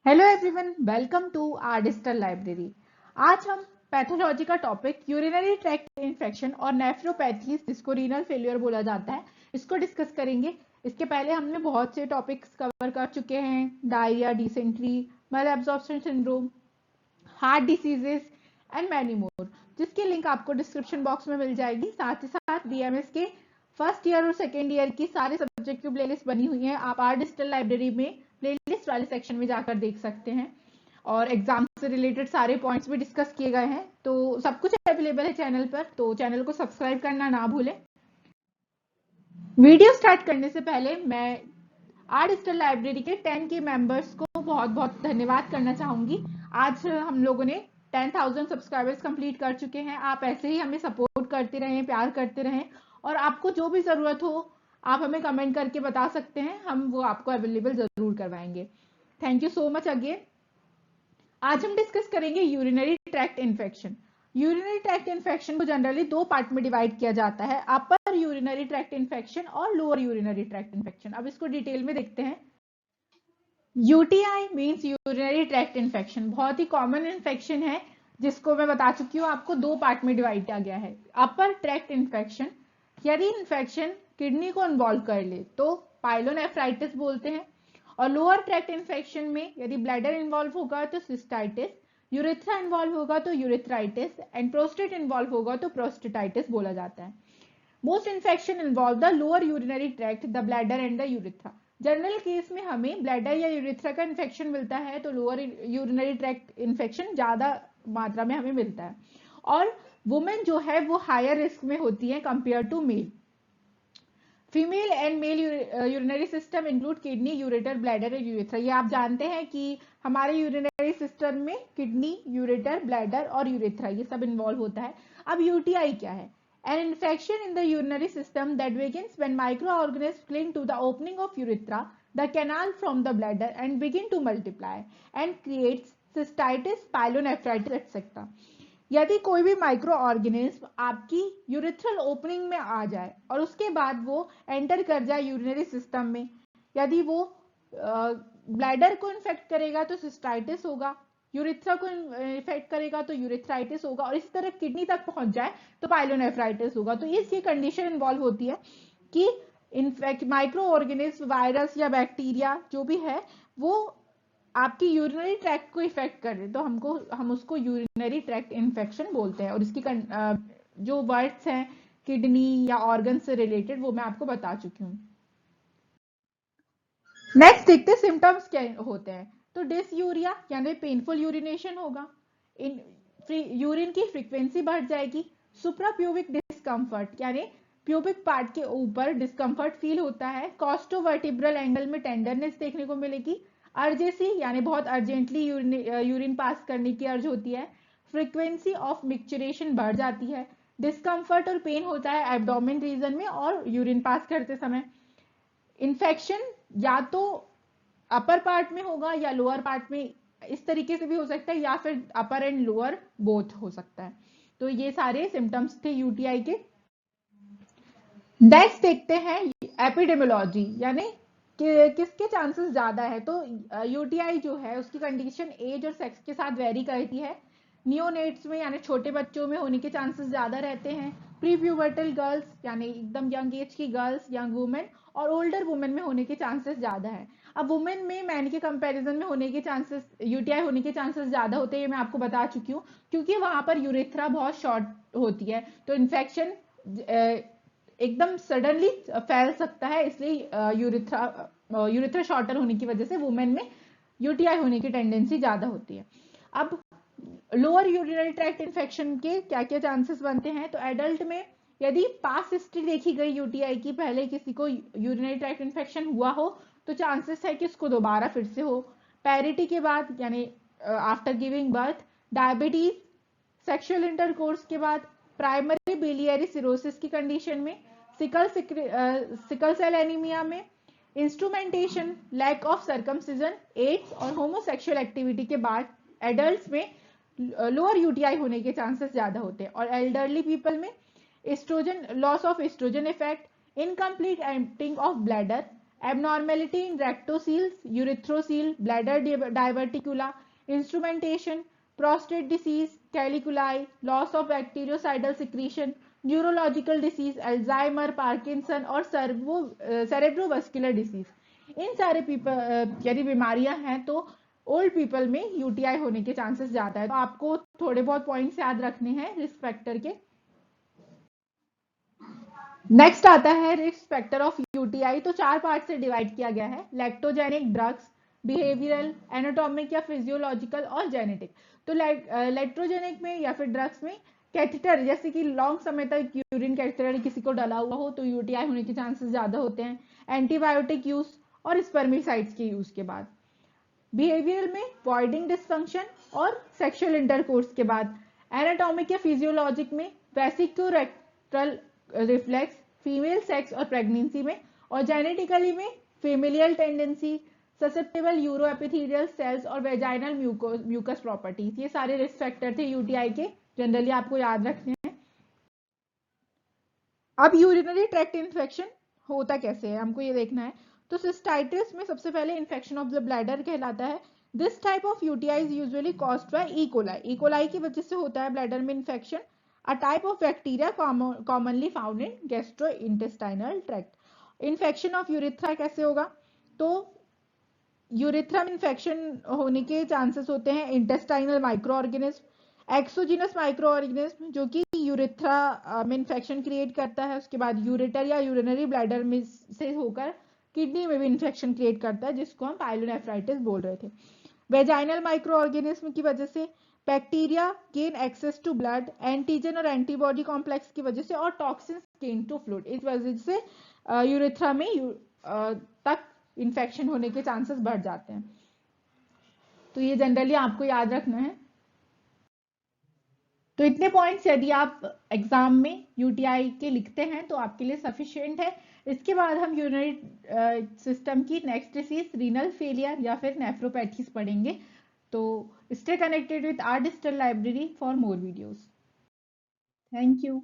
Hello everyone, welcome to our digital library. आज हम pathology का टॉपिक यूरिनरी ट्रैक्ट इन्फेक्शन और नेफ्रोपैथी, जिसको रीनल फेलियर बोला जाता है, इसको डिस्कस करेंगे। इसके पहले हमने बहुत से टॉपिक्स कवर कर चुके हैं, diarrhoea, dysentery, malabsorption syndrome, heart diseases and many more, जिसकी लिंक आपको डिस्क्रिप्शन बॉक्स में मिल जाएगी। साथ ही साथ बीएमएस के फर्स्ट ईयर और सेकेंड ईयर की सारे सब्जेक्ट की प्लेलिस्ट बनी हुई है, आप आर डिजिटल लाइब्रेरी में प्लेलिस्ट वाले सेक्शन में जाकर देख सकते हैं। और एग्जाम से रिलेटेड सारे पॉइंट्स भी डिस्कस किए गए हैं, तो सब कुछ अवेलेबल है चैनल पर, तो चैनल को सब्सक्राइब करना ना भूलें। वीडियो स्टार्ट करने से पहले मैं आर डिजिटल लाइब्रेरी के 10 के मेंबर्स को बहुत बहुत धन्यवाद करना चाहूंगी। आज हम लोगों ने 10,000 सब्सक्राइबर्स कंप्लीट कर चुके हैं। आप ऐसे ही हमें सपोर्ट करते रहें, प्यार करते रहें, और आपको जो भी जरूरत हो आप हमें कमेंट करके बता सकते हैं, हम वो आपको अवेलेबल जरूर करवाएंगे। Thank you so much again. आज हम डिस्कस करेंगे urinary tract infection. Urinary tract infection को जनरली दो पार्ट में डिवाइड किया जाता है, अपर यूरिनरी ट्रैक्ट इन्फेक्शन और लोअर यूरिनरी ट्रैक्ट इन्फेक्शन। अब इसको डिटेल में देखते हैं। UTI means urinary tract infection, बहुत ही कॉमन इन्फेक्शन है, जिसको मैं बता चुकी हूँ आपको, दो पार्ट में डिवाइड किया गया है। अपर ट्रैक्ट इन्फेक्शन, यदि इन्फेक्शन किडनी को इन्वॉल्व कर ले तो पाइलोनेफ्राइटिस बोलते हैं। और लोअर ट्रैक्ट इन्फेक्शन में यदि ब्लैडर इन्वॉल्व होगा तो सिस्टाइटिस, यूरेथ्रा इन्वॉल्व होगा तो यूरेथ्राइटिस, एंड प्रोस्टेट इन्वॉल्व होगा तो प्रोस्टेटाइटिस बोला जाता है। Most infection involve the lower urinary tract, the bladder and the urethra. General case में हमें ब्लैडर या यूरेथ्रा का इन्फेक्शन मिलता है, तो लोअर यूरिनरी ट्रैक्ट इन्फेक्शन ज्यादा मात्रा में हमें मिलता है। और वुमेन जो है वो हायर रिस्क में होती है compare to male. Female and male urinary system include kidney, ureter, bladder और यूरेथ्रा। ये आप जानते हैं कि हमारे यूरिनरी सिस्टम में किडनी, यूरेटर, ब्लैडर और यूरेथ्रा ये सब इन्वॉल्व होता है। अब यूटीआई क्या है? An infection in the urinary system that begins when microorganisms cling to the opening of urethra, the canal from the bladder, and begin to multiply and creates cystitis, pyelonephritis, etc. यदि कोई भी micro organism आपकी urethral opening में आ जाए और उसके बाद वो एंटर कर जाए यूरिनरी सिस्टम में, यदि वो ब्लैडर को इन्फेक्ट करेगा तो सिस्टाइटिस होगा, यूरिथ्रा को इन्फेक्ट करेगा तो यूरिथ्राइटिस होगा, और इस तरह किडनी तक पहुंच जाए तो पाइलोनेफ्राइटिस होगा। तो ये कंडीशन इन्वॉल्व होती है कि इन्फेक्ट माइक्रो ऑर्गेनिज्म, वायरस या बैक्टीरिया जो भी है वो आपकी यूरिनरी ट्रैक्ट को इफेक्ट करे, तो हम उसको यूरिनरी ट्रैक्ट इन्फेक्शन बोलते हैं। और इसकी जो वर्ड्स हैं किडनी या ऑर्गन से रिलेटेड वो मैं आपको बता चुकी हूँ। नेक्स्ट देखते हैं सिम्टम्स क्या होते हैं। तो डिसयूरिया यानी पेनफुल यूरिनेशन होगा, यूरिन की फ्रीक्वेंसी बढ़ जाएगी, सुप्राप्यूबिक डिस्कम्फर्ट यानी प्यूबिक पार्ट के ऊपर डिस्कम्फर्ट फील होता है, कॉस्टोवर्टिब्रल एंगल में टेंडरनेस देखने को मिलेगी, अर्जेसी यानी बहुत अर्जेंटली यूरिन पास करने की अर्ज होती है, फ्रीक्वेंसी ऑफ मिक्चरेशन बढ़ जाती है, डिस्कम्फर्ट और पेन होता है एब्डोमेन रीजन में और यूरिन पास करते समय। इन्फेक्शन या तो अपर पार्ट में होगा या लोअर पार्ट में, इस तरीके से भी हो सकता है, या फिर अपर एंड लोअर बोथ हो सकता है। तो ये सारे सिम्टम्स थे यूटीआई के। नेक्स्ट देखते हैं एपिडेमियोलॉजी, यानी कि किसके चांसेस ज्यादा है। तो यूटीआई जो है उसकी कंडीशन एज और सेक्स के साथ वेरी करती है। नियोनेट्स में यानी छोटे बच्चों में होने के चांसेस ज्यादा रहते हैं, प्री प्यूबर्टल गर्ल्स यानी एकदम यंग एज की गर्ल्स, यंग वुमेन, और ओल्डर वुमेन में होने के चांसेस ज्यादा है। अब वुमेन में मैन के कंपैरिजन में होने के चांसेस, यूटीआई होने के चांसेस ज्यादा होते हैं, ये मैं आपको बता चुकी हूँ, क्योंकि वहां पर यूरेथ्रा बहुत शॉर्ट होती है, तो इन्फेक्शन एकदम सडनली फैल सकता है, इसलिए यूरिथ्रा शॉर्टर होने की वजह से वुमेन में यूटीआई होने की टेंडेंसी ज्यादा होती है। अब लोअर यूरिनरी ट्रैक्ट इन्फेक्शन के क्या क्या चांसेस बनते हैं। तो एडल्ट में यदि पास हिस्ट्री देखी गई यूटीआई की, पहले किसी को यूरिनरी ट्रैक्ट इन्फेक्शन हुआ हो तो चांसेस है कि उसको दोबारा फिर से हो। पैरिटी के बाद यानी after giving birth, diabetes, sexual intercourse के बाद, प्राइमरी बिलियरी सिरोसिस की कंडीशन में, सिकल सेल एनीमिया में, instrumentation, lack of circumcision, AIDS और होमोसेक्सुअल एक्टिविटी के बाद एडल्ट्स में लोअर यूटीआई होने के चांसेस ज्यादा होते हैं। और एल्डरली पीपल में oestrogen, loss of oestrogen effect, incomplete emptying of bladder, abnormality in rectoceles, urethrocoel, bladder diverticula, instrumentation, prostate disease, caliculi, loss of bactericidal secretion, neurological disease, Alzheimer, Parkinson और cerebrovascular disease, इन सारे यदि बीमारियां हैं तो old people में UTI होने के chances ज्यादा है। तो आपको थोड़े बहुत पॉइंट्स याद रखने हैं रिस्क फैक्टर के। नेक्स्ट आता है रिस्क फैक्टर ऑफ यूटीआई। तो 4 पार्ट से डिवाइड किया गया है, लैक्टोजेनिक, ड्रग्स, बिहेवियरल, एनाटॉमिक या फिजियोलॉजिकल और जेनेटिक। तो लैक्टोजेनिक में या फिर ड्रग्स में कैथेटर, जैसे कि लॉन्ग समय तक यूरिन कैथेटर किसी को डला हुआ हो तो यूटीआई होने के चांसेस ज्यादा होते हैं। एंटीबायोटिक यूज और स्पर्मिसाइड्स के यूज के बाद। बिहेवियरल में वॉइडिंग डिसफंक्शन और सेक्सुअल इंटरकोर्स के बाद। एनाटॉमिक या फिजियोलॉजिक में वेसिकोरेक्टल रिफ्लेक्स, फीमेल सेक्स और प्रेगनेंसी में। और जेनेटिकली में फेमिलियल टेंडेंसी, ससेप्टेबल यूरोएपिथेलियल सेल्स और वेजाइनल म्यूकस प्रॉपर्टीज। ये सारे रिस्क फैक्टर थे यूटीआई के, जनरली आपको याद रखने हैं। अब यूरिनरी ट्रैक्ट इन्फेक्शन होता कैसे है हमको ये देखना है। तो सिस्टाइटिस में सबसे पहले इन्फेक्शन ऑफ द ब्लैडर कहलाता है। This type of UTI is usually caused by E coli. E coli की वजह से होता है ब्लैडर में infection. A type of bacteria commonly found in gastrointestinal tract. Infection of urethra कैसे होगा, तो यूरिथ्रा में इन्फेक्शन होने के चांसेस होते हैं intestinal micro organism, exogenous micro organism जो कि यूरिथ्रा में इन्फेक्शन क्रिएट करता है। उसके बाद यूरेटर या यूरिनरी ब्लैडर में से होकर किडनी में भी इन्फेक्शन क्रिएट करता है, जिसको हम पाइलोनेफ्राइटिस बोल रहे थे। वेजाइनल माइक्रो ऑर्गेनिज्म की वजह से, bacteria gain access to blood, antigen और एंटीबॉडी कॉम्प्लेक्स की वजह से, और टॉक्सिन्स गेन टू फ्लूइड, इस वजह से यूरिथ्रा में तक इन्फेक्शन होने के चांसेस बढ़ जाते हैं। तो ये जनरली आपको याद रखना है। तो इतने पॉइंट्स यदि आप एग्जाम में यूटीआई के लिखते हैं तो आपके लिए सफिशिएंट है। इसके बाद हम यूरिनरी सिस्टम की नेक्स्ट डिसीज रीनल फेलियर या फिर नेफ्रोपैथीज पढ़ेंगे। तो stay connected with our digital library for more videos. Thank you.